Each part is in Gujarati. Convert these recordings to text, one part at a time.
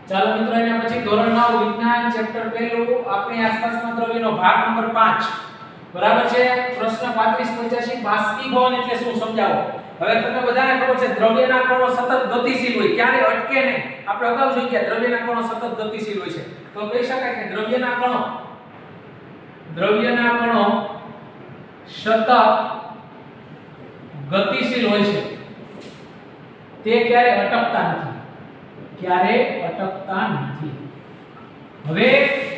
ચાલો મિત્રો એના પછી ધોરણ 9 વિજ્ઞાન ચેપ્ટર પહેલું આપણી આસપાસના દ્રવ્યનો ભાગ નંબર 5 બરાબર છે પ્રશ્ન 3585 બાષ્પીભવન એટલે શું સમજાવો। હવે તમને બધાને ખબર છે દ્રવ્યના કણો સતત ગતિશીલ હોય ક્યારે અટકે નહીં। આપણે અગાઉ જોઈ ગયા દ્રવ્યના કણો સતત ગતિશીલ હોય છે તો કહી શકાય કે દ્રવ્યના કણો સતત ગતિશીલ હોય છે તે ક્યારે અટકતા નથી। હવે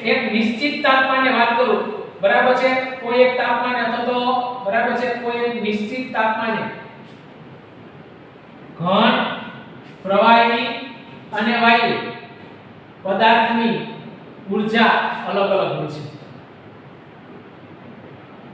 એક નિશ્ચિત તાપમાને વાત કરું બરાબર છે કોઈ એક તાપમાને અથવા તો બરાબર છે કોઈ એક નિશ્ચિત તાપમાને ઘન પ્રવાહી અને વાયુ પદાર્થની ઊર્જા અલગ અલગ હોય છે।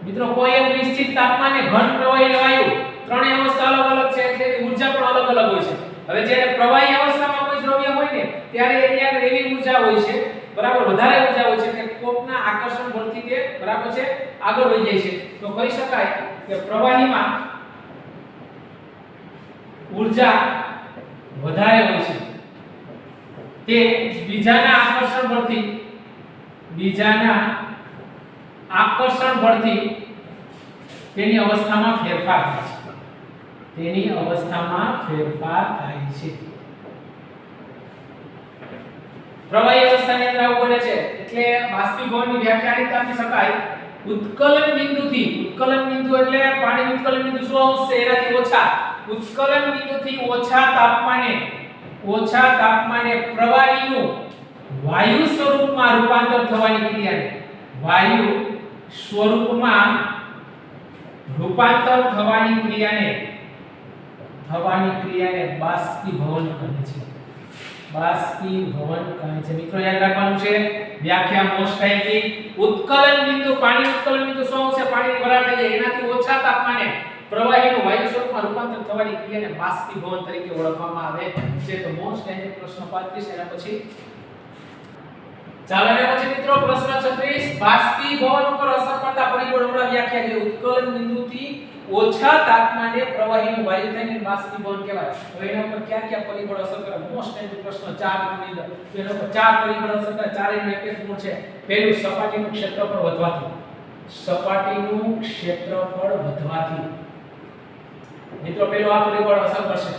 મિત્રો કોઈ એક નિશ્ચિત તાપમાને ઘન પ્રવાહી અને વાયુ ત્રણેય અવસ્થા અલગ અલગ છે એટલે ઊર્જા પણ અલગ અલગ હોય છે। હવે જ્યારે પ્રવાહી અવસ્થામાં કોઈ દ્રવ્ય હોય ને ત્યારે એની આગળ એવી ઊર્જા હોય છે બરાબર વધારે ઊર્જા હોય છે કે કોકના આકર્ષણ બળથી તે બરાબર છે આગળ વધી જાય છે તો કહી શકાય કે પ્રવાહીમાં ઊર્જા વધારે હોય છે તે બીજાના આકર્ષણ બળથી તેની અવસ્થામાં ફેરફાર થાય છે। પ્રવાહી અવસ્થાની અંદર આવું બને છે એટલે બાષ્પીભવનની વ્યાખ્યા રીતે આપી શકાય ઉત્કલન બિંદુ એટલે પાણીનું ઉત્કલન બિંદુ શું આવશે એનાથી ઓછા ઉત્કલન બિંદુથી ઓછા તાપમાને પ્રવાહીનું વાયુ સ્વરૂપમાં રૂપાંતર થવાની ક્રિયાને બાષ્પીભવન કહે છે। મિત્રો યાદ રાખવાનું છે વ્યાખ્યા મોસ્ટ આઈ ઉત્કલન બિંદુ પાણી ઉત્કલન બિંદુ શું છે પાણીની વરાળ થઈ જાય એનાથી ઓછા તાપમાને પ્રવાહીનું વાયુ સ્વરૂપમાં રૂપાંતર થવાની ક્રિયાને બાષ્પીભવન તરીકે ઓળખવામાં આવે છે। તો મોસ્ટ આઈ પ્રશ્ન 35 એના પછી ચાલો એના પછી મિત્રો પ્રશ્ન 36 બાષ્પીભવન ઉપર અસર કરતા પરિબળોની વ્યાખ્યા છે ઉત્કલન બિંદુથી ઓછા તાપમાને પ્રવાહીનું વાયુ થઈને બાષ્પીભવન કહેવાય। હવે એના પર કયા પરિબળો અસર કરે મોસ્ટ આઈ પ્રશ્ન 4 ની અંદર એના પર 4 પરિબળો અસર કરે ચારેયનું એક જ ગુણ છે। પહેલું સપાટીનું ક્ષેત્રફળ વધવાથી મિત્રો પહેલું આ પરિબળ અસર કરશે।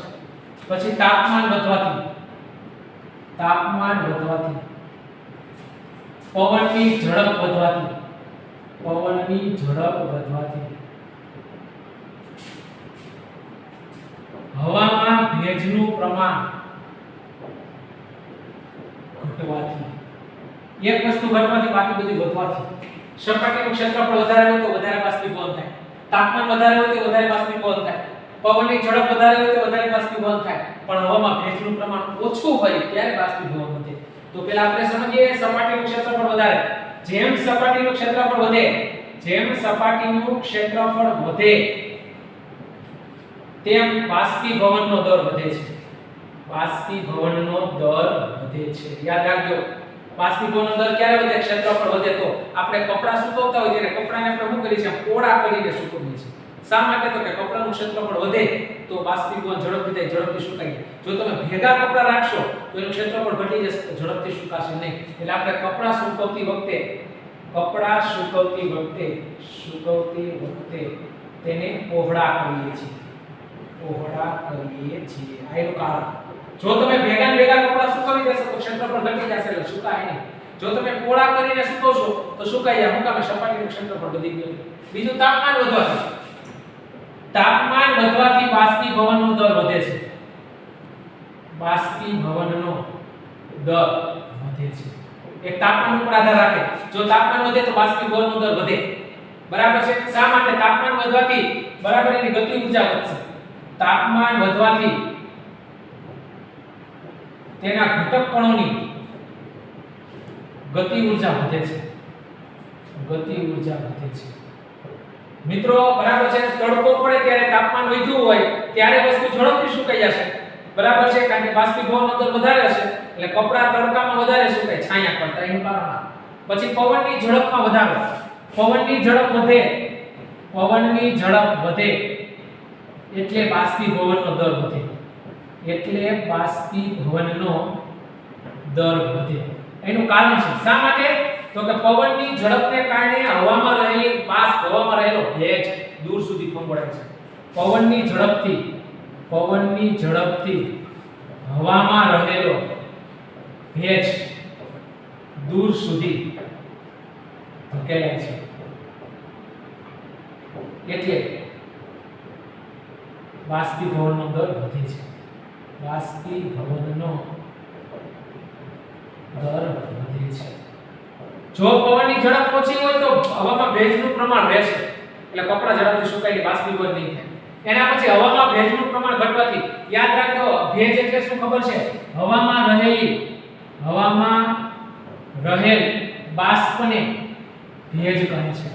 પછી તાપમાન વધવાથી પવનની ઝડપ વધવાથી હવામાં ભેજનું પ્રમાણ ઘટવાથી એક વસ્તુ ઘટવાથી બાકી બધી વધવાથી સપાટીનું ક્ષેત્રફળ વધારે હોય તો વધારે બાષ્પીભવન થાય તાપમાન વધારે હોય તો વધારે બાષ્પીભવન થાય પવનની ઝડપ વધારે હોય તો વધારે બાષ્પીભવન થાય પણ હવામાં ભેજનું પ્રમાણ ઓછું હોય ત્યારે બાષ્પીભવન વધે। તો પહેલા આપણે સમજીએ સપાટીનું ક્ષેત્રફળ વધારે જેમ સપાટીનું ક્ષેત્રફળ વધે તેમ બાષ્પીભવનનો દર વધે છે। યાદ રાખજો બાષ્પીભવનનો દર ક્યારે વધે ક્ષેત્રફળ વધે તો આપણે કપડાં સુકવતા હોય ત્યારે કપડાને આપણે શું કરીએ છીએ પોળા કરીને સુકવીએ છીએ શા માટે તો કે કપડાનું ક્ષેત્રફળ વધે તો બાષ્પીભવન ઝડપથી થાય ઝડપથી સુકાય। જો તમે ભેગા કપડાં રાખશો તો એનું ક્ષેત્રફળ ઘટી જશે તો ઝડપથી સુકાશે નહીં એટલે આપણે કપડાં સુકવતી વખતે તેને પહોળા કરીએ છીએ આનું કારણ જો તમે ભેગા કપડાં સુકવી દેશો તો ક્ષેત્રફળ ઘટી જશે એટલે સુકાય નહીં। જો તમે પોળા કરીને સુકવશો તો સુકાઈ જાય હું કામે સપાટીનું ક્ષેત્રફળ વધી ગયું। બીજું તાપમાન વધવાથી બાષ્પીભવનનો દર વધે છે એક તાપમાન ઉપર આધાર રાખે જો તાપમાન વધે તો બાષ્પીભવનનો દર વધે બરાબર છે। શા માટે તાપમાન વધવાથી બરાબર એની ગતિ ઊર્જા વધશે તાપમાન વધવાથી તેના ઘટક કણોની ગતિ ઊર્જા વધે છે મિત્રો બરાબર છે તડકો પડે ત્યારે તાપમાન વધ્યું હોય ત્યારે વસ્તુ ઝડપથી સુકાઈ જશે બરાબર છે કારણ કે બાષ્પીભવનનો દર વધારે હશે એટલે કપડા તડકામાં વધારે સુકાય છાયા કરતા એનું કારણ પછી પવનની ઝડપમાં વધારો પવનની ઝડપ વધે એટલે બાષ્પીભવનનો દર વધે એટલે બાષ્પીભવનનો દર વધે. એનું કારણ છે શા માટે? તો કે પવનની ઝડપને કારણે હવામાં રહેલી બાષ્પ, હવામાં રહેલો ભેજ દૂર સુધી ફંગોળાય છે. પવનની ઝડપથી હવામાં રહેલો ભેજ દૂર સુધી ધકેલાય છે. એટલે બાષ્પીભવનનો દર વધે છે. બાષ્પીભવનનો દર વધે છે. જો પવનની ઝડપ ઓછી હોય તો હવામાં ભેજનું પ્રમાણ રહેશે, એટલે કપડા ઝડપથી સુકાઈને બાષ્પીભવન નહીં થાય. એના પછી હવામાં ભેજનું પ્રમાણ ઘટવાથી, યાદ રાખજો ભેજ એટલે શું ખબર છે? હવામાં રહેલ બાષ્પને ભેજ કહે છે.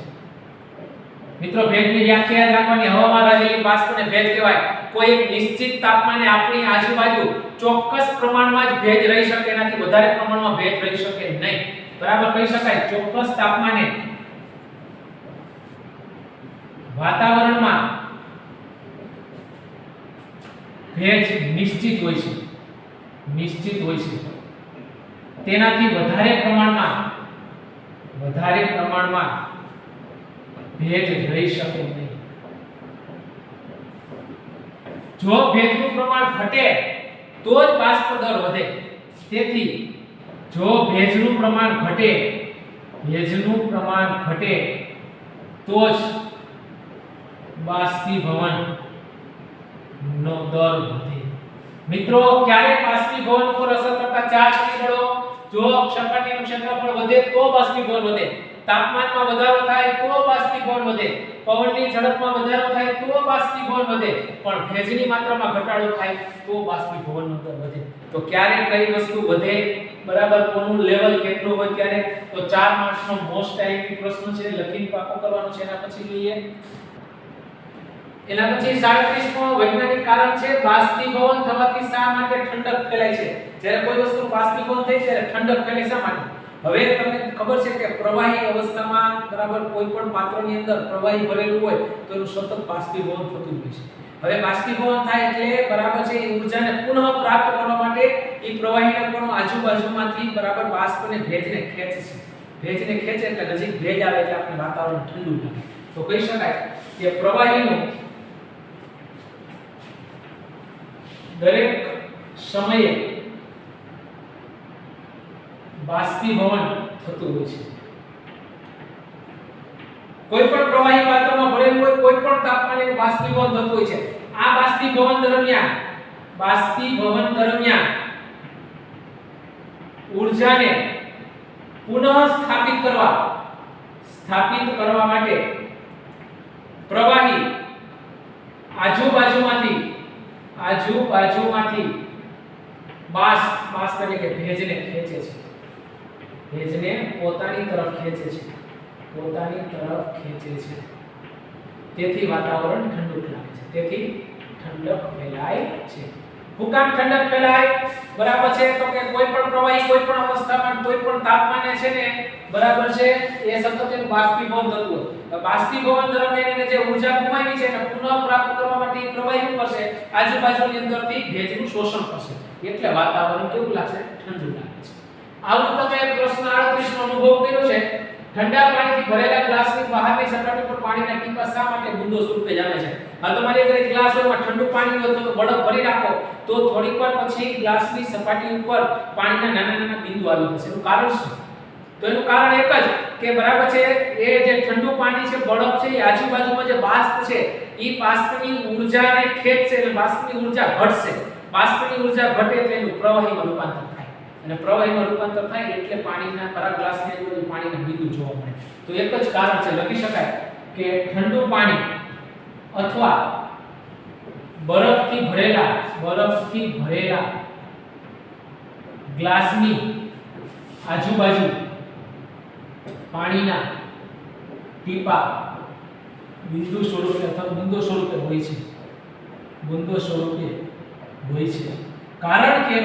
મિત્રો ભેજની વ્યાખ્યા યાદ રાખવાની. હવામાં રહેલી બાષ્પને ભેજ કહેવાય. કોઈ એક નિશ્ચિત તાપમાને આપણી આજુબાજુ ચોક્કસ પ્રમાણમાં જ ભેજ રહી શકે, એનાથી વધારે પ્રમાણમાં ભેજ રહી શકે નહીં. બરાબર કહી શકાય. ચોક્કસ તાપમાને વાતાવરણમાં ભેજ નિશ્ચિત હોય છે. તેનાથી વધારે પ્રમાણમાં ભેજ રહી શકે નહીં. જો ભેજનું પ્રમાણ ઘટે તો જ બાષ્પ દર વધે. તેથી જો ભેજનું પ્રમાણ ઘટે તો જ બાષ્પીભવન નો દર વધે. મિત્રો ક્યારે બાષ્પીભવન ઉપર અસર કરતા ચાર પરિબળો? જો સપાટીનું ક્ષેત્રફળ વધે તો બાષ્પીભવન વધે, તાપમાનમાં વધારો થાય તો બાષ્પીભવન વધે, પવનની ઝડપમાં વધારો થાય તો બાષ્પીભવન વધે, પણ ભેજની માત્રામાં ઘટાડો થાય તો બાષ્પીભવનનો દર વધે. તો ક્યારે કઈ વસ્તુ વધે, બરાબર કોનું લેવલ કેટલું હોય ત્યારે? તો 4 માર્ક્સનો મોસ્ટ આઈએમપી પ્રશ્ન છે, લખીને પાકો કરવાનો છે. એના પછી જોઈએ, એના પછી 37મો વૈજ્ઞાનિક કારણ છે બાષ્પીભવન થવાથી શા માટે ઠંડક ફેલાય છે? જ્યારે કોઈ વસ્તુ બાષ્પીભવન થાય ત્યારે ઠંડક ફેલાય શા માટે? હવે તમને ખબર છે કે પ્રવાહી અવસ્થામાં, બરાબર, કોઈ પણ પાત્રની અંદર પ્રવાહી ભરેલું હોય તો એનું સતત બાષ્પીભવન થતું હોય છે. હવે બાષ્પીભવન થાય એટલે, બરાબર છે, એ ઊર્જાને પુનઃ પ્રાપ્ત કરવા માટે એ પ્રવાહીના કણો આજુબાજુમાંથી, બરાબર, બાષ્પને ભેજને ખેંચે છે. ભેજને ખેંચે એટલે નજીક ભેજ આવે એટલે આપણે વાતાવરણ ઠંડુ લાગે. તો કહી શકાય કે પ્રવાહીનું દરેક સમયે બાષ્પીભવન થતું હોય છે. કોઈ પણ પ્રવાહી પાત્રમાં ભરેલું હોય, કોઈ પણ તાપમાને બાષ્પીભવન થતું હોય છે. આ બાષ્પીભવન દરમિયાન ઊર્જાને પુનઃ સ્થાપિત કરવા માટે પ્રવાહી આજુબાજુમાંથી બાષ્પ એટલે કે ભેજને ખેંચે છે. ભેજને પોતાની તરફ ખેંચે છે. તેથી વાતાવરણ ઠંડુ લાગે છે. તેથી ઠંડક ફેલાય છે. શું કામ ઠંડક ફેલાય? બરાબર છે, તો કે કોઈ પણ પ્રવાહી કોઈ પણ અવસ્થામાં કોઈ પણ તાપમાને છે ને, બરાબર છે, એ સતત એનું બાષ્પીભવન થતું હોય. બાષ્પીભવન દરમિયાન એને જે ઊર્જા ગુમાવી છે એને પુનઃ પ્રાપ્ત કરવા માટે પ્રવાહી શું કરશે? આજુબાજુની અંદરથી ભેજનું શોષણ કરશે. એટલે વાતાવરણ કેવું લાગશે? ઠંડુ લાગે છે. આવું તમે પ્રશ્ન 38 નો અનુભવ કર્યો છે. ઠંડા પાણીથી ભરેલા ગ્લાસની બહારની સપાટી પર પાણીના ટીપા શા માટે બુંદો સ્વરૂપે જામે છે? આ તમારી આગળ એક ગ્લાસ હોય, એમાં ઠંડુ પાણી હોય તો બરફ ભરી રાખો તો થોડીક વાર પછી ગ્લાસની સપાટી ઉપર પાણીના નાના બિંદુ આવી જશે. એનું કારણ શું? તો એનું કારણ એક જ કે, બરાબર છે, એ જે ઠંડુ પાણી છે, બરફ છે, એ આજુબાજુમાં જે બાષ્પ છે, એ બાષ્પની ઊર્જાને ખેંચશે એટલે બાષ્પની ઊર્જા ઘટશે. બાષ્પની ઊર્જા ઘટે એટલે એનું પ્રવાહીમાં રૂપાંતર થાય, અને પ્રવાહીમાં રૂપાંતર થાય એટલે પાણીના પરા ગ્લાસની અંદર પાણીના બિંદુ જોવા મળે. તો એક જ કારણ છે, લખી શકાય કે ઠંડુ પાણી અથવા બરફથી ભરેલા ગ્લાસની આજુબાજુ પાણીના ટીપા બિંદુ સ્વરૂપે હોય છે. કારણ કે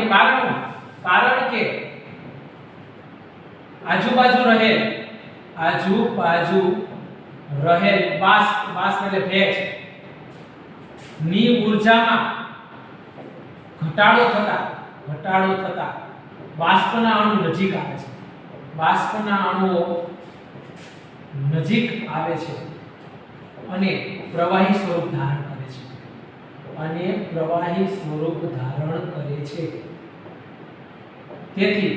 આજુબાજુ રહેલ બાષ્પ એટલે ભેજ ની ઊર્જામાં ઘટાડો થતા બાષ્પના અણુ નજીક આવે છે, બાષ્પના અણુઓ નજીક આવે છે અને પ્રવાહી સ્વરૂપ ધારણ કરે છે, અને પ્રવાહી સ્વરૂપ ધારણ કરે છે. તેથી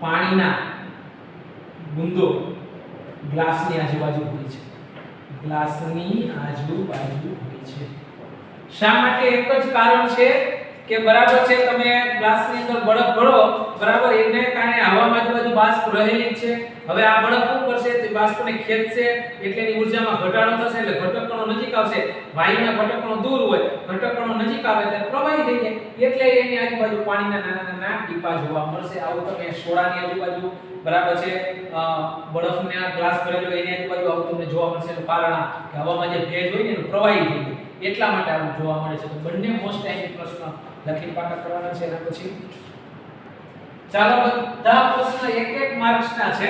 પાણીના બુંદો ગ્લાસની આજુબાજુ હોય છે, ગ્લાસની આજુબાજુ હોય છે. શા માટે? એક જ કારણ છે કે બરાબર છે, તમે ગ્લાસની અંદર બરફ ભરો બરાબર, એને કારણે હવામાં આજુબાજુ બાષ્પ રહેલી છે. હવે આ બરફ શું કરશે? તો બાષ્પને ખેંચશે એટલે એની ઊર્જામાં ઘટાડો થશે, એટલે ઘટક કણો નજીક આવશે. વાયુના ઘટક કણો દૂર હોય, ઘટક કણો નજીક આવે એટલે પ્રવાહી થઈ જાય, એટલે એની આજુબાજુ પાણીના નાના નાના ટીપા જોવા મળશે. આવું તમે સોડાની આજુબાજુ બરાબર છે, બરફના ગ્લાસ ભરેલો એની આજુબાજુ આવું તમને જોવા મળશે. એનું કારણ આ કે હવામાં જે ભેજ હોય ને એનું પ્રવાહી થઈ જાય, એટલા માટે આવું જોવા મળે છે. તો બંને મોસ્ટ ટાઈમ પ્રશ્ન લખી પાકા કરવાના છે. એના પછી ચાલો બધા પ્રશ્ન એક એક માર્ક્સના છે.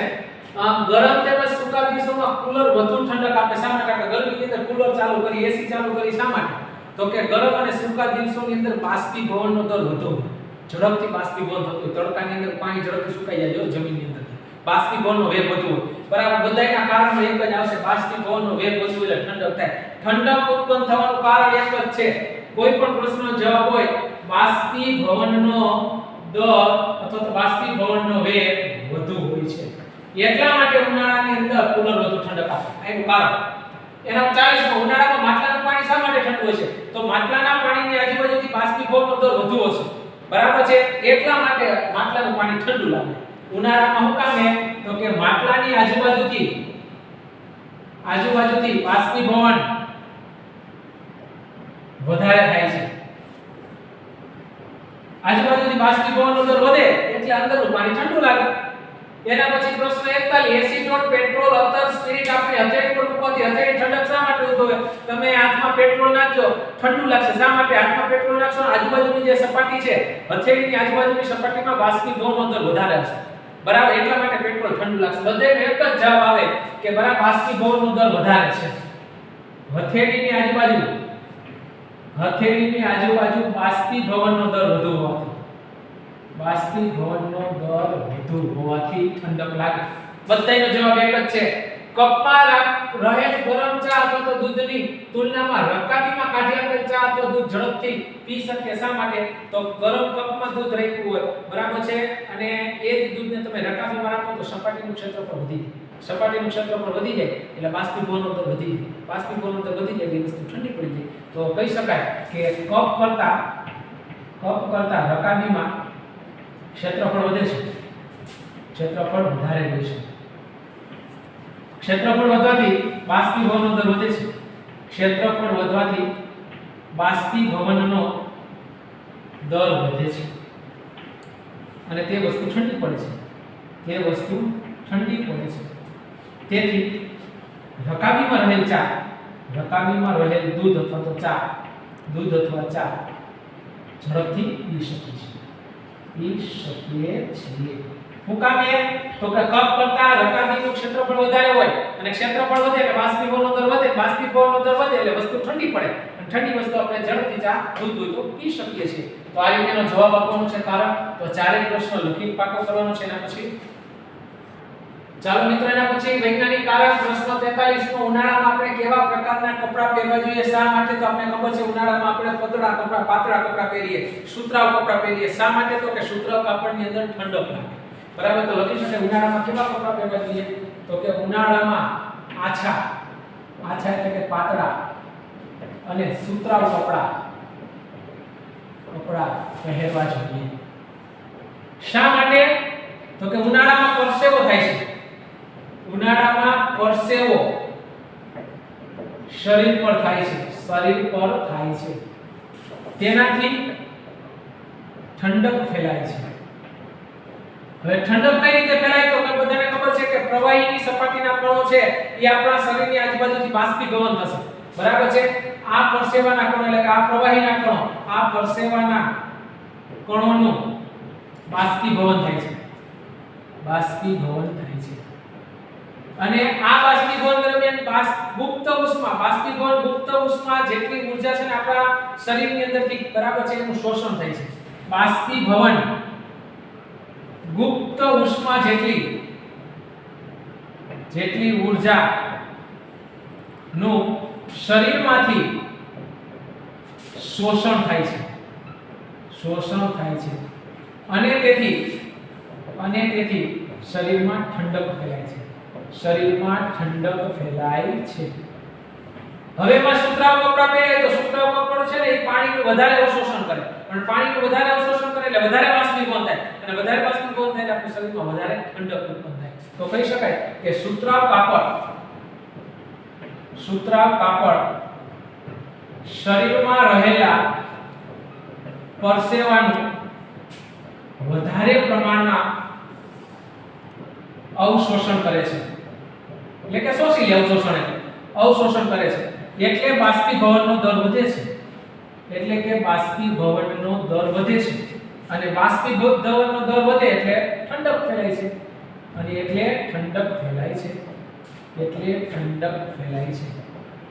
ગરમ તેમજ સૂકા દિવસોમાં કુલર વધુ ઠંડક આપે. શા માટે? કે ગરમીની અંદર કુલર ચાલુ કરી, એસી ચાલુ કરી. શા માટે? તો કે ગરમ અને સૂકા દિવસોની અંદર બાષ્પીભવનનો દર વધુ હોય, ઝડપથી બાષ્પીભવન થતું હોય. તડકાની અંદર પાણી ઝડપથી સુકાઈ જાય જો જમીનની અંદર, બાષ્પીભવનનો વેગ વધુ હોય. બરાબર, બધાયના કારણો એક જ આવશે, બાષ્પીભવનનો વેગ વધુ એટલે ઠંડક થાય. ઠંડક ઉત્પન્ન થવાનું કારણ એક જ છે, કોઈ પણ પ્રશ્નનો જવાબ હોય બાષ્પીભવનનો દર અથવા તો બાષ્પીભવનનો વેગ વધુ હોય છે. એટલા માટે ઉનાળાની અંદર કુલર વધુ ઠંડક આપે. એનું કારણ એના 40 માં ઉનાળામાં માટલાનું પાણી શા માટે ઠંડુ હોય છે? તો માટલાના પાણીની આજુબાજુથી બાષ્પીભવનનો દર વધુ હશે. બરાબર છે, એટલા માટે માટલાનું પાણી ઠંડુ લાગે. ઉનાળામાં શું કામે? તો કે માટલાની આજુબાજુથી બાષ્પીભવન વધારે થાય છે. આજુબાજુથી બાષ્પીભવનનો દર વધે એટલે અંદરનું પાણી ઠંડુ લાગે. એના પછી પ્રશ્ન 41, એસિટોન, પેટ્રોલ, અત્તર, સ્પિરિટ આપણે હથેળી પર મૂકવાથી હથેળી ઠંડક શા માટે ઉદ્ભવે? તમે હાથમાં પેટ્રોલ નાખજો, ઠંડુ લાગશે. શા માટે? હાથમાં પેટ્રોલ નાખશો, આજુબાજુની જે સપાટી છે, હથેળીની આજુબાજુની સપાટીમાં બાષ્પીભવનનો દર વધારે હશે. બરાબર, એટલા માટે પેટ્રોલ ઠંડુ લાગશે. બધેનો એક જ જવાબ આવે કે બરાબર બાષ્પીભવનનો દર વધારે છે. હથેળીની આજુબાજુ બાષ્પીભવનનો દર વધુ હોવાથી ઠંડક લાગે. બધાયનો જવાબ એક જ છે. કપમાં રહેલ ગરમ ચા અથવા તો દૂધની તુલનામાં રકાબીમાં કાઢી આપેલ ચા અથવા દૂધ ઝડપથી પી શકે. શા માટે? તો ગરમ કપમાં દૂધ રાખ્યું હોય બરાબર છે, અને એ જ દૂધને તમે રકાબીમાં રાખો તો સપાટીનું ક્ષેત્રફળ વધી જાય. સપાટીનું ક્ષેત્રફળ વધી જાય એટલે બાષ્પીભવનનો દર વધી જાય. બાષ્પીભવનનો દર વધી જાય એટલે વસ્તુ ઠંડી પડી જાય. તો કહી શકાય કે કપ કરતા રકાબીમાં ક્ષેત્રફળ વધે છે, ક્ષેત્રફળ વધારે હોય છે. ક્ષેત્રફળ વધવાથી બાષ્પીભવનનો દર વધે છે. ક્ષેત્રફળ વધવાથી બાષ્પીભવનનો દર વધે છે અને તે વસ્તુ ઠંડી પડે છે. તેથી રકાબીમાં રહેલ દૂધ અથવા ચા ઝડપથી પી શકીએ છીએ. હું કામે? તો કે કપ કરતા રકાબીનું ક્ષેત્રફળ વધારે હોય અને ક્ષેત્રફળ વધે એટલે બાષ્પીભવનનો દર વધે, બાષ્પીભવનનો દર વધે એટલે વસ્તુ ઠંડી પડે, અને ઠંડી વસ્તુ આપણે ઝડપથી ચા દૂધ હોય તો પી શકીએ છીએ. તો આ રીતેનો જવાબ આપવાનો છે કારણ. તો ચારેય પ્રશ્ન લખી પાકો કરવાનો છે. એના પછી ચાલો મિત્રો, એના પછી વૈજ્ઞાનિક કારણ પ્રશ્ન 43 નો ઉનાળામાં આપણે કેવા પ્રકારના કપડાં પહેરવા જોઈએ? શા માટે? તો આપણે ખબર છે ઉનાળામાં આપણે પતળા કપડાં, પાતળા કપડાં પહેરીએ, સુતરાઉ કપડાં પહેરીએ. શા માટે? તો કે સુતરાઉ કાપડની અંદર ઠંડક લાગે. બરાબર, તો લખી શકાય ઉનાળામાં કેવા કપડાં પહેરવા જોઈએ? તો કે ઉનાળામાં આછા એટલે કે પાતળા અને સુતરાઉ કપડાં પહેરવા જોઈએ. શા માટે? તો કે ઉનાળામાં પરસેવો થાય છે. ઉનાળામાં પરસેવો શરીર પર થાય છે, તેનાથી ઠંડક ફેલાય છે. હવે ઠંડક કઈ રીતે ફેલાય? તો બધાને ખબર છે કે પ્રવાહીની સપાટીના કણો છે એ આપણા શરીરની આજુબાજુથી બાષ્પીભવન થશે. બરાબર છે, આ પરસેવાના કણો એટલે કે આ પ્રવાહીના કણો, આ પરસેવાના કણોનું બાષ્પીભવન થાય છે. અને આ બાષ્પીભવન દરમિયાન ગુપ્ત ઉષ્મા જેટલી ઊર્જા છે ને આપણા શરીરની અંદરથી બરાબર છે એનું શોષણ થાય છે. બાષ્પીભવન ગુપ્ત ઉષ્મા જેટલી ઊર્જા નું શરીરમાંથી શોષણ થાય છે અને તેથી શરીરમાં ઠંડક ફેલાય છે હવે માં સુતરાઉ કપડા પહેરે તો સુતરાઉ કપડો છે ને એ પાણીનું વધારે અવશોષણ કરે અને પાણીનું વધારે અવશોષણ કરે એટલે વધારે બાષ્પીભવન થાય અને વધારે બાષ્પીભવન થાય એટલે આપણા શરીરમાં વધારે ઠંડક ઉત્પન્ન થાય તો કહી શકાય કે સુતરાઉ કાપડ શરીરમાં રહેલા પરસેવાનું વધારે પ્રમાણમાં અવશોષણ કરે છે એટલે કે શોષી લે અવશોષણ કરે છે એટલે બાષ્પીભવનનો દર વધે છે અને બાષ્પીભવનનો દર વધે એટલે ઠંડક ફેલાય છે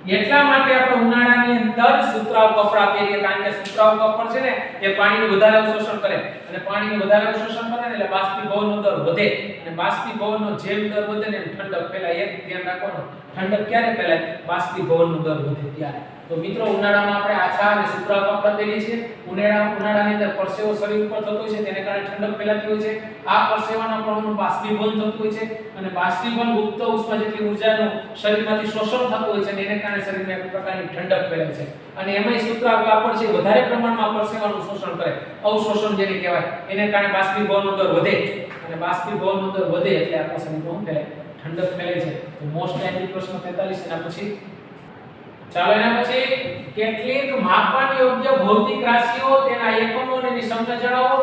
એટલા માટે આપણે ઉનાળાની અંદર સુતરાઉ કપડા પહેરીએ કારણ કે સુતરાઉ કપડ છે ને એ પાણીનું વધારે અવશોષણ કરે અને પાણીનું વધારે અવશોષણ કરે એટલે બાષ્પીભવનનો દર વધે અને બાષ્પીભવનનો જેમ દર વધે ને ઠંડક ફેલાય એક ધ્યાન રાખવાનું ઠંડક ક્યારે ફેલાય બાષ્પીભવનનો દર વધે ત્યારે તો મિત્રો ઉનાળામાં આપણે આછા અને સુતરાઉ કપડા પહેરીએ છીએ ઉનાળાની અંદર પરસેવો શરીર ઉપર થતો હોય છે તેને કારણે ઠંડક ફેલાતી હોય છે આ પરસેવાના કણોનું બાષ્પીભવન થતું હોય છે અને બાષ્પીભવન ગુપ્ત ઉષ્મા જેટલી ઊર્જાનું શરીરમાંથી શોષણ થતું હોય છે અને એને કારણે શરીરમાં એક પ્રકારની ઠંડક ફેલાય છે અને એમાંય સુતરાઉ કાપડ છે વધારે પ્રમાણમાં પરસેવાનું શોષણ કરે અવશોષણ જેને કહેવાય એને કારણે બાષ્પીભવનનો દર વધે અને બાષ્પીભવનનો દર વધે એટલે આપણા શરીરમાં ફેલાય ઠંડક ફેલાય છે તો મોસ્ટ ટાઈમલી પ્રશ્ન 43 એના પછી ચાલો એના પછી કેટલીક માપન યોગ્ય ભૌતિક રાશિઓ તેના એકમો અને એની સંખ્યા જણાવો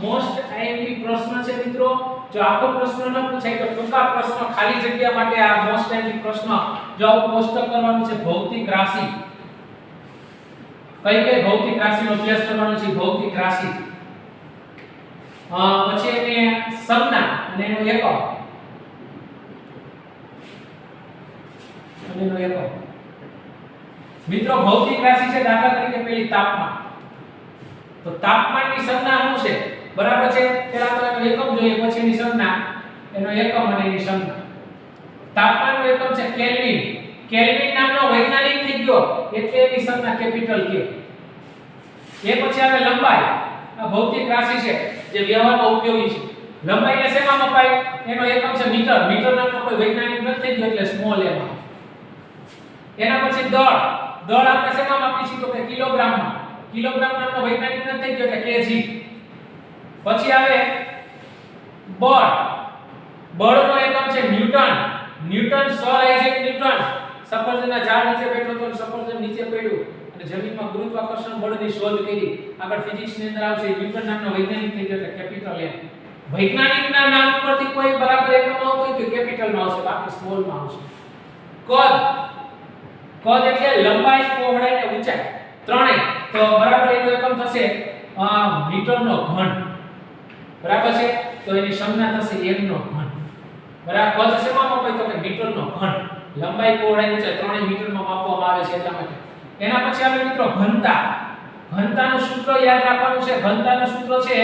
મોસ્ટ આઈએમપી પ્રશ્ન છે મિત્રો જો આખો પ્રશ્ન ન પૂછાય તો ટૂંકા પ્રશ્ન ખાલી જગ્યા માટે આ મોસ્ટ આઈએમપી પ્રશ્ન જો આવું કોષ્ટક કરવાનું છે ભૌતિક રાશિ કઈ ભૌતિક રાશિનો અભ્યાસ કરવાનો છે ભૌતિક રાશિ પછી એને સંજ્ઞા અને એનો એકમ મિત્રો ભૌતિક રાશિ છે દાખલા તરીકે પેલી તાપમાન તો તાપમાનની સંજ્ઞા શું છે બરાબર છે પહેલા તો એનો એકમ જોઈએ પછી એની સંજ્ઞા એનો એકમ અને એની સંજ્ઞા તાપમાનનો એકમ છે કેલ્વિન નામનો વૈજ્ઞાનિક થઈ ગયો એટલે એની સંજ્ઞા કેપિટલ કે એ પછી આવે લંબાઈ આ ભૌતિક રાશિ છે જે વ્યવહારમાં ઉપયોગી છે લંબાઈને શેમાં મપાય એનો એકમ છે મીટર નામનો કોઈ વૈજ્ઞાનિક નથી થઈ ગયો એટલે સ્મોલ એમ એના પછી દળ આપણે શેમાં માપીએ છીએ તો કે કિલોગ્રામ નામનો વૈજ્ઞાનિક નથી થઈ ગયો એટલે કેજી પછી આવે બળનો એકમ છે ન્યૂટન સર આઇઝેક ન્યૂટન સફરજનના ઝાડ નીચે બેઠો તો સફરજન નીચે પડ્યું અને જમીનમાં ગુરુત્વાકર્ષણ બળની શોધ કરી આગળ ફિઝિક્સ ની અંદર આવશે ન્યૂટન નામનો વૈજ્ઞાનિક થઈ ગયો એટલે કેપિટલ એમ વૈજ્ઞાનિકના નામ પરથી કોઈ બરાબર એકમ આવતો હોય તો કેપિટલ માં આવશે બાકી સ્મોલ માં આવશે કદ એટલે લંબાઈ પહોળાઈ અને ઊંચાઈ ત્રણેય તો બરાબર એનો એકમ થશે મીટરનો ઘન બરાબર છે તો એની સંજ્ઞા થશે m નો ઘન બરાબર કદ શેમાં મપાય તો કે મીટરનો ઘન લંબાઈ પહોળાઈ ઊંચાઈ ત્રણેય મીટરમાં માપવામાં આવે છે એટલા માટે એના પછી આવે મિત્રો ઘનતાનું સૂત્ર યાદ રાખવાનું છે ઘનતાનું સૂત્ર છે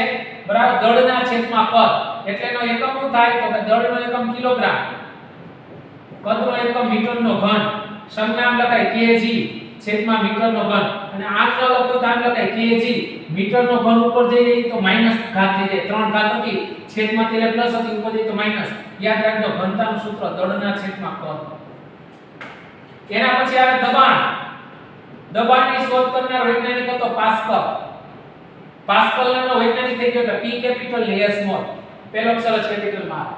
બરાબર દળના છેદમાં કદ એટલે એનો એકમ શું થાય તો કે દળનો એકમ કિલોગ્રામ કદનો એકમ મીટરનો ઘન સંજ્ઞા લખાય kg છેદમાં મીટરનો ઘન અને આમ ન લખો તો આમ લખાય kg મીટરનો ઘન ઉપર જઈ જાય તો માઈનસ ઘાત થઈ જાય 3 ઘાત હતી છેદમાં એટલે પ્લસ હતી ઉપર જઈ તો માઈનસ યાદ રાખજો ઘનતાનું સૂત્ર દળના છેદમાં કદ એના પછી આવે દબાણની શોધ કરનાર વૈજ્ઞાનિક હતો પાસ્કલ નામનો વૈજ્ઞાનિક થઈ ગયો એટલે P કેપિટલ ને S સ્મોલ પહેલો અક્ષર જ કેપિટલ માં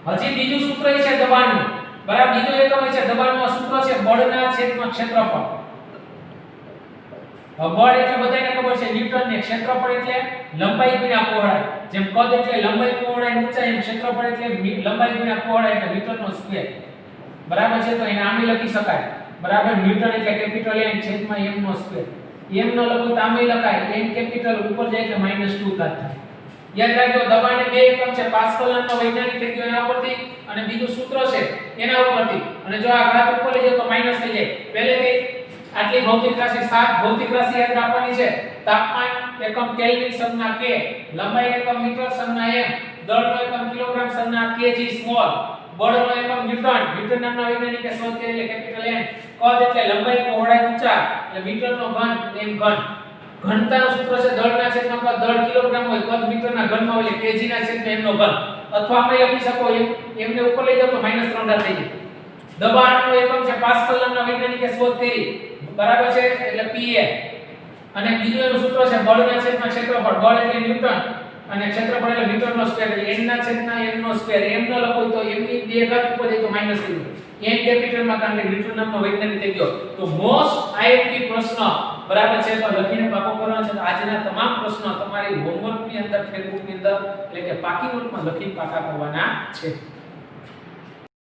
આવે હજી બીજું સૂત્ર છે દબાણનું બરાબર બીજો એકમ છે દબાણનું સૂત્ર છે બળના છેદમાં ક્ષેત્રફળ બળ એટલે બધાને ખબર છે ન્યૂટન ને ક્ષેત્રફળ એટલે લંબાઈ ગુણ્યા પહોળાઈ જેમ કદ એટલે લંબાઈ પહોળાઈ ઊંચાઈ એમ ક્ષેત્રફળ એટલે લંબાઈ ગુણ્યા પહોળાઈ એટલે મીટરનો સ્ક્વેર બરાબર છે તો એને આમ લખી શકાય બરાબર ન્યૂટન એટલે કેપિટલ n છેદમાં m નો સ્ક્વેર m નો લખો તો આમ લખાય n કેપિટલ ઉપર જાય એટલે -2 ઘાત થાય યાદ રાખજો દબાણને બે એકમ છે પાસ્કલ નામનો વૈજ્ઞાનિક થઈ ગયો એના પરથી અને બીજું સૂત્ર છે એના ઉપરથી અને જો આ ઘાત ઉપર લઈ જાવ તો માઈનસ થઈ જાય પહેલેથી આટલી ભૌતિક રાશિ 7 ભૌતિક રાશિ યાદ રાખવાની છે. તાપમાન એકમ કેલ્વિન સંજ્ઞા કે, લંબાઈ એકમ મીટર સંજ્ઞા m, દળનો એકમ કિલોગ્રામ સંજ્ઞા kg સ્મોલ, બળનો એકમ ન્યૂટન, ન્યૂટન નામના વૈજ્ઞાનિકે શોધ કરી એટલે કેપિટલ N, કદ એટલે લંબાઈ પહોળાઈ ઊંચાઈ એટલે મીટરનો ઘન m ઘન. ઘનતાનું સૂત્ર છે દળના છેદમાં કદ, દળ કિલોગ્રામ હોય કદ મીટરના ઘનમાં હોય એટલે kg ના છેદમાં m નો ઘન. અથવા આપણે લખી શકો m ને ઉપર લઈ જાવ તો -3 થઈ જાય. દબાણનો એકમ છે પાસ્કલ નામના વૈજ્ઞાનિકે શોધ કરી, બરાબર છે એટલે Pa. અને બીજું એનું સૂત્ર છે બળના છેદમાં ક્ષેત્રફળ, બળ એટલે ન્યૂટન અને ક્ષેત્રફળ એટલે મીટરનો સ્ક્વેર એટલે n ના છેદમાં m નો સ્ક્વેર. m ન લખો તો m ની બે ઘાત ઉપર જાય તો માઈનસ થઈ જાય. n કેપિટલ માં કારણ કે ન્યૂટન નામનો વૈજ્ઞાનિક થઈ ગયો. તો મોસ્ટ આઈએમપી પ્રશ્ન બરાબર છે તો લખીને પાકો કરવાનો છે. આજના તમામ પ્રશ્નો તમારી હોમવર્ક ની અંદર ફેસબુક ની અંદર એટલે કે પાકી નોટમાં લખીને પાકા કરવાના છે.